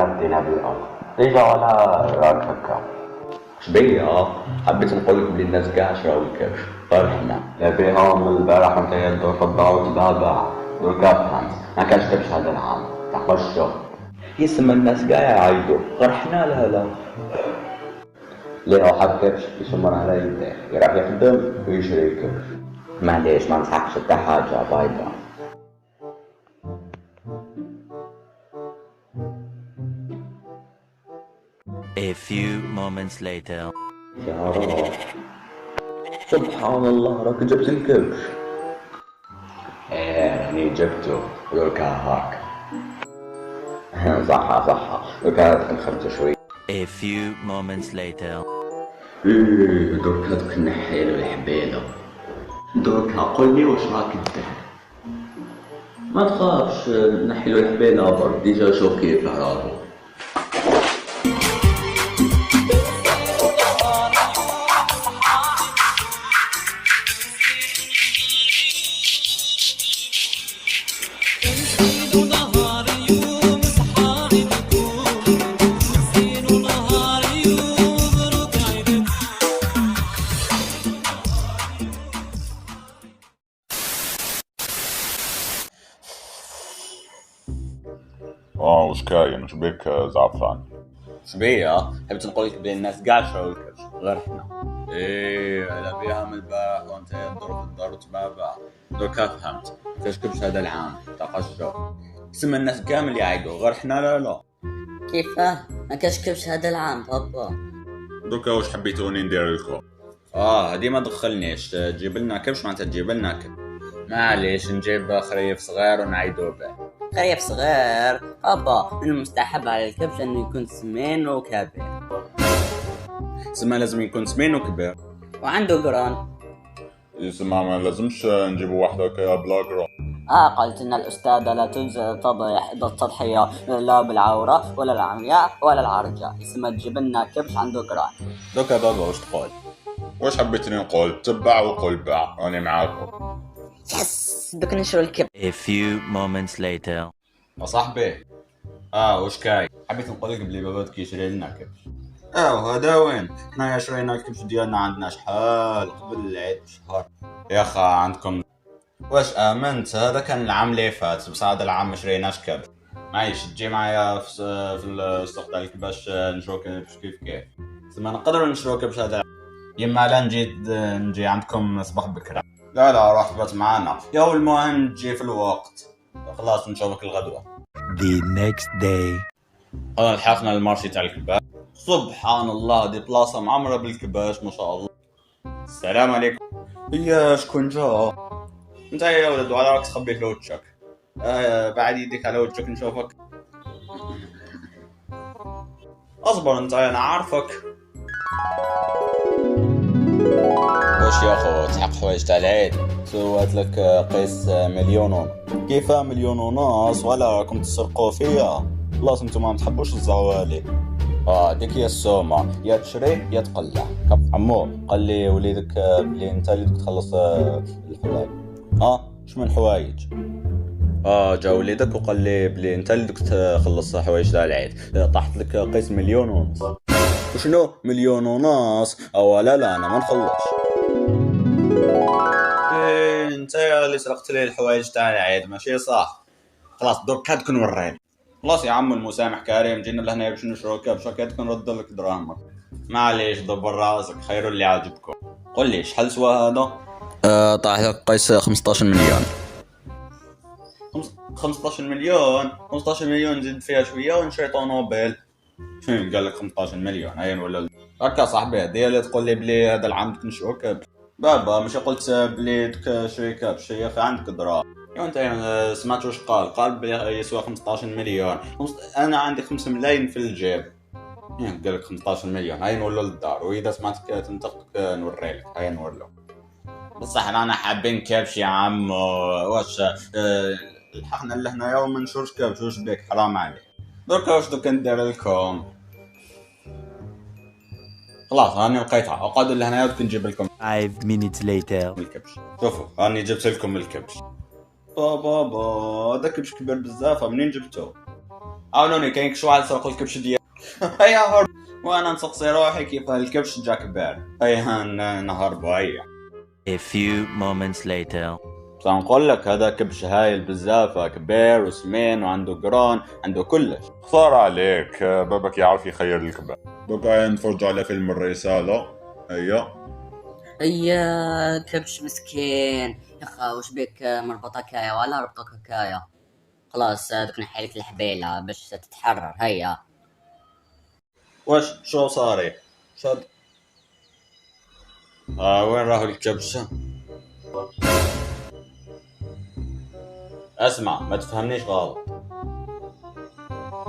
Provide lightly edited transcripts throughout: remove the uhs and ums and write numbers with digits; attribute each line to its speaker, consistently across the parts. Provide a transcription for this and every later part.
Speaker 1: ندينا بالأرض إجا ولا راكبك.
Speaker 2: شبيه حبيت نقولك بلي الناس كاع شراو الكبش غير حنا.
Speaker 1: لا بيهم البارح وانت يدور في الدار وتبابع دركا فهمت ما كانش كبش هذا العام تاع الشغل.
Speaker 2: يسمى الناس كاع يعايدوا غير حنا لا.
Speaker 1: ليه واحد كبش يسمر على يديه يروح يخدم ويشري كبش. معليش ما نصحكش حتى حاجة بايظة.
Speaker 3: A few moments later.
Speaker 2: يا رب سبحان الله راك جبت الكبش.
Speaker 1: راني جبته دركا هاك. صح دركا نخرج شوي.
Speaker 3: A few moments later.
Speaker 1: دركا دوك نحيلو الحبيلة. دركا قولي واش راك دير.
Speaker 2: ما تخافش نحيلو الحبيله برك ديجا شوف كيف راهو.
Speaker 4: وش كاين وش بيك زعفران؟
Speaker 2: شبيه حبيت نقولك بلي الناس كاع شراو الكبش غير حنا. على بيها من البارح وانت يدور في الدار وتبابع دركا فهمت كاش كبش هذا العام تاع قشة. تسمى الناس كامل يعيدوا غير حنا لا.
Speaker 5: كيفاه ما كاش كبش هذا العام بابا؟
Speaker 4: دوكا واش حبيتوني ندير لكم؟
Speaker 2: هادي ما دخلنيش تجيب لنا كبش معناتها تجيب لنا كبش. معليش نجيب خريف صغير ونعيدو به.
Speaker 5: خريف صغير بابا، من المستحب على الكبش انه يكون سمين وكبير.
Speaker 2: سما لازم يكون سمين وكبير
Speaker 5: وعنده قران.
Speaker 4: يسمع ما لازمش نجيبوا واحدة كيا بلا قرا.
Speaker 5: قلت ان الاستاذة لا تجزئ التضحية لا بالعورة ولا العمياء ولا العرجة. اسمها تجيب لنا كبش عنده قران.
Speaker 2: دوكا بابا واش تقول؟
Speaker 4: واش حبيتني نقول؟ تبع وقول باع راني معاكم.
Speaker 5: يس دوك نشرو الكبش.
Speaker 3: A few moments later.
Speaker 2: صاحبي واش كاين؟ حبيت نقولك بلي بابا كيشري لنا كبش. هذا وين؟ حنايا شرينا الكبش ديالنا عندنا شحال قبل العيد بشهر. يا خا عندكم واش امنت؟ هذا كان العام اللي فات بصح هذا العام ما شريناش كبش. معليش تجي معايا في السوق تاع الكبش نشرو كبش كيف ثم نقدروا نشرو كبش هذا يما لا نجي عندكم صباح بكره. لا راح تبات معانا يا المهم تجي في الوقت. خلاص نشوفك الغدوه.
Speaker 3: The next day.
Speaker 2: لحقنا المارشي تاع الكباش. سبحان الله دي بلاصه معمره بالكباش ما شاء الله. السلام عليكم. يا شكون جا؟ انت يا ولد وعلى راك تخبي في وجهك. بعد يديك على وجهك نشوفك. اصبر انت انا عارفك. واش يا خو تحق حوايج تاع العيد؟ سوات لك قيس مليون. كيف مليون ونص ولا راكم تسرقوا فيا؟ خلاص انتم ما تحبوش الزوالي. ديك هي السومه يا تشري يا تقلع. عمو قال لي وليدك بلي انت اللي تخلص الحوايج. شو من حوايج؟ جا وليدك وقال لي بلي انت اللي تخلص حوايج تاع العيد. طاحت لك قيس مليون ونص. وشنو مليون ونص؟ لا انا ما نخلص. انت اللي سرقت لي الحوايج تاع العيد ماشي صح. خلاص دوك هاد كون وريني. خلاص يا عم المسامح كريم جينا لهنا باش نشرو كبش كون نرد لك دراهمك. معليش دبر راسك خير اللي عاجبكم. قل لي شحال سوا هذا؟ طاح لك قيس 15 مليون. 15 مليون 15 مليون نزيد فيها شويه ونشري طوموبيل. قال لك 15 مليون هاين ولا هكا صاحبي؟ هذه اللي تقول لي بلي هذا العام نشرو كبش. بابا مش قلت بلي شري كبش يا اخي عندك دراهم. انت سمعت واش قال بلي يسوى 15 مليون. انا عندي 5 ملايين في الجيب. قال لك 15 مليون هاي نولوا للدار. واذا سمعتك تنطقك نوريلك هاي نولوا. بصح انا حابين كبش يا عم. واش لحقنا لهنا يوم ما نشوفش كبش واش بيك حرام عليك. دركا واش دوك ندير لكم؟ خلاص راني لقيتها اقعدوا لهنا دوك نجيب لكم
Speaker 3: 5 minutes later.
Speaker 2: الكبش. شوفوا راني جبت لكم الكبش. بابا هذا كبش كبير بزاف منين جبتوه؟ عاونوني كاين شي واحد سرق الكبش ديالي. هيا هرب وانا نسقسي روحي كيف الكبش جا كبار. هيا نهربوا هيا.
Speaker 3: A few moments later.
Speaker 2: سنقول لك هذا كبش هايل بزاف كبير وسمين وعنده قرون عنده كلش.
Speaker 4: خسارة عليك، بابك يعرف يخير الكباب. بقى نتفرجوا على فيلم الرسالة. هيا
Speaker 5: يا كبش مسكين يا اخا، وش بك مربطة كايا ولا ربطك كايا؟ خلاص دوك نحيلك الحبيلة باش تتحرر. هيا
Speaker 2: واش شو صاري شد وين راهو الكبش؟ اسمع ما تفهمنيش غلط.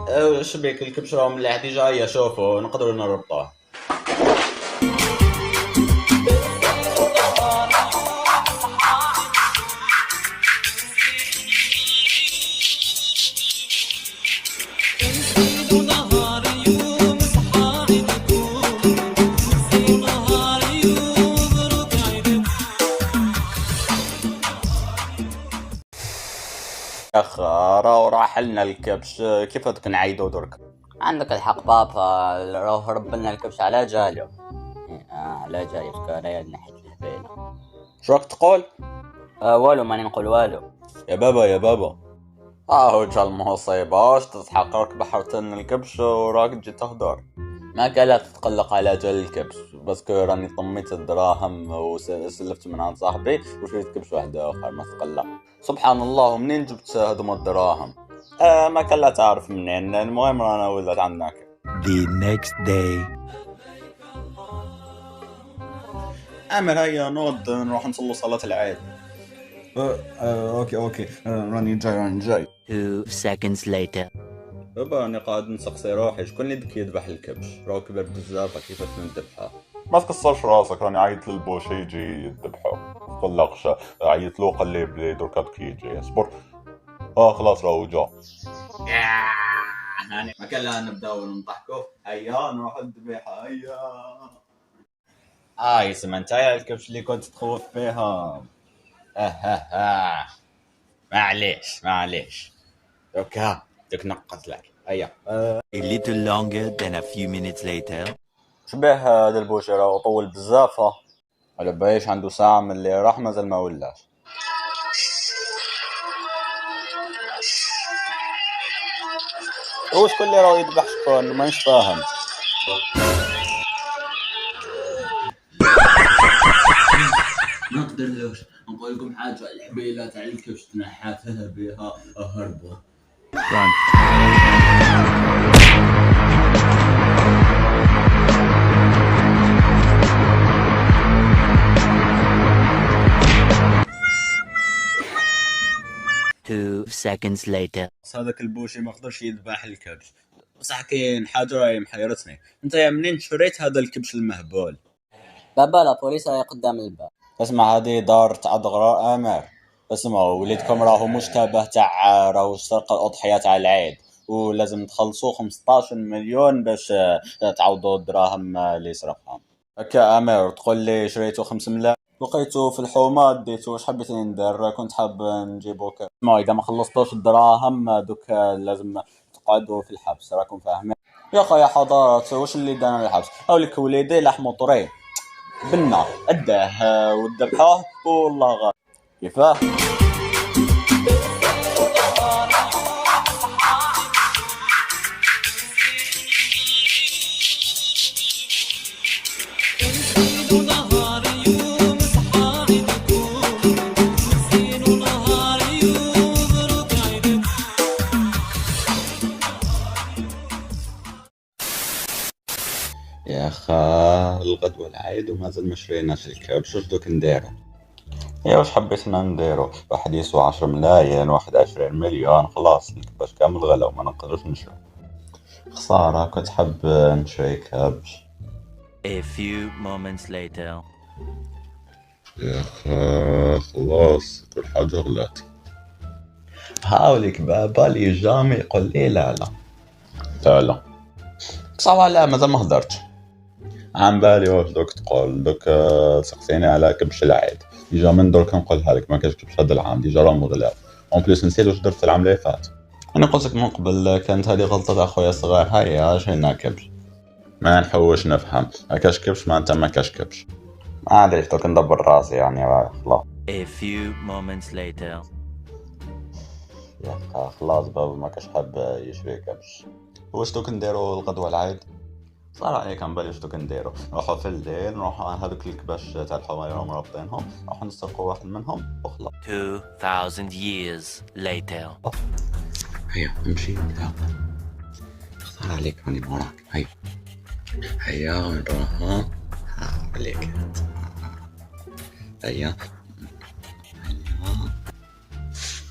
Speaker 2: ايش بيك الكبش راهو مليح دي جايه. شوفوا نقدروا نربطوه. اخ راهو راح لنا الكبش، كيف بدك نعيدو درك؟
Speaker 5: عندك الحق بابا، روح رب لنا الكبش على جالو. على جالو انا نحيت الحبيلة.
Speaker 2: شو راك تقول؟
Speaker 5: والو ماني نقول والو.
Speaker 2: يا بابا يا بابا هو جا المصيبة. واش تضحك راك بحرت لنا الكبش وراك تجي تهدر؟ ما كان لا تتقلق على جال الكبش، بس راني طميت الدراهم وسلفت من عند صاحبي وشريت كبش واحد اخر. ما تقلق. سبحان الله منين جبت هذوما الدراهم؟ ما كان لا تعرف منين. المهم رانا ولات عندنا.
Speaker 3: The next day.
Speaker 2: عامر هيا نوض نروح نصلي صلاة العيد. اوكي راني جاي.
Speaker 3: 2 seconds later.
Speaker 2: بابا انا قاعد نسقسي روحي شكون اللي بك يذبح الكبش؟ راهو كبر بزاف كيفاش نذبحه؟
Speaker 4: ما تكسرش راسك، راني عيط للبوش يجي يذبحه. متقلقش، عيط له قال لي بلي دركا يجي. اصبر. خلاص راهو جا.
Speaker 2: يعني ما كان لا نبداو نضحكوا. هيا نروح الذبيحه. هيا يسمع انت يا الكبش اللي كنت تخوف فيها. معليش دوكا بدك نقص لك. هيا
Speaker 3: A little longer than a few minutes later.
Speaker 2: شبيه هذا البوش راهو طول بزاف. على بايش عنده ساعة من اللي راح مازال ما ولاش. وش كل اللي راهو يذبح شكون مانيش فاهم. نقدرلوش نقول لكم حاجة. الحبيلة تاع الكبش تنحاتها بها هربوا.
Speaker 3: Run. Two seconds later.
Speaker 2: هذاك البوشي ما قدرش يذبح الكبش. بصح كاين حاجة راهي محيرتني. انت يا منين شريت هذا الكبش المهبول؟
Speaker 5: بابا لا بوليس راهي قدام الباب.
Speaker 2: اسمع هذه دار تاع دغرا امير. اسمعوا وليدكم راهو مشتبه تاع راهو سرق الاضحيه تاع العيد ولازم تخلصوا 15 مليون باش تعوضوا الدراهم اللي سرقهم. هكا امير تقول لي شريتو 5 ملايين لقيته في الحومه ديتو. واش حبيتني ندير؟ كنت حاب نجيبوك. اسمعوا اذا ما خلصتوش الدراهم دوك لازم تقعدوا في الحبس. راكم فاهمين يا اخي يا حضرات؟ واش اللي دانا الحبس؟ هاوليك وليدي لحمه طري بالنار اداه وذبحوه والله غير كيفاه. يا اخا الغدوه العيد ومازال ما شريناش الكبش. واش دوك نديرو؟ يا واش حبيتنا نديرو؟ واحد يسوى 10 ملايين واحد 20 مليون خلاص الكبش كامل غلا وما نقدروش نشرو. خساره كنت حاب نشري كبش.
Speaker 3: A few moments later.
Speaker 4: يا اخا خلاص كل حاجة غلات.
Speaker 2: هاوليك بابا لي جامي يقول لي لا بصح لا مازال ما هدرتش.
Speaker 4: عم بالي واش دوك تقول دوك سقسيني على كبش العيد. ديجا من درك نقولها لك ما كاينش كبش هذا العام ديجا راه مغلاف. اون بليس نسيت واش درت العام اللي فات.
Speaker 2: انا قلت لك من قبل كانت هذه غلطة اخويا الصغير. هيا شينا كبش.
Speaker 4: ما نحوش نفهم، ما كاش كبش ما انت ما كاش كبش.
Speaker 1: معليش دوك ندبر راسي يعني خلاص.
Speaker 3: A few moments later.
Speaker 4: يا أخي خلاص بابا ما كاش حاب يشري كبش.
Speaker 2: واش دوك نديرو الغدوة العيد؟ صار عليك عم بالي واش دوك نديرو. نروحو في الليل نروحو هذوك الكباش تاع الحوايج راهم رابطينهم، نروحو نسرقو واحد منهم وخلاص.
Speaker 3: 2000 years later.
Speaker 1: هيا نمشي نتلاقى. صار عليك راني موراك. هيا نروحو. عليك.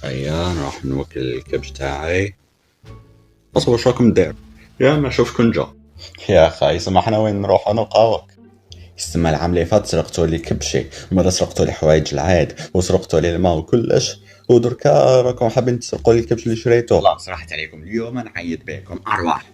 Speaker 1: هيا نروح نوكل الكبش تاعي. بس واش راكم داير؟ يا ما شوف كون جا.
Speaker 2: يا اخي سمحنا وين نروحو نلقاوك؟
Speaker 1: السما العام اللي فات سرقتوا لي كبشي، مرة سرقتوا لي حوايج العيد وسرقتوا لي الماء وكلش، ودركا راكم حابين تسرقوا لي الكبش اللي شريته. خلاص راحت عليكم اليوم نعيط بكم. ارواح.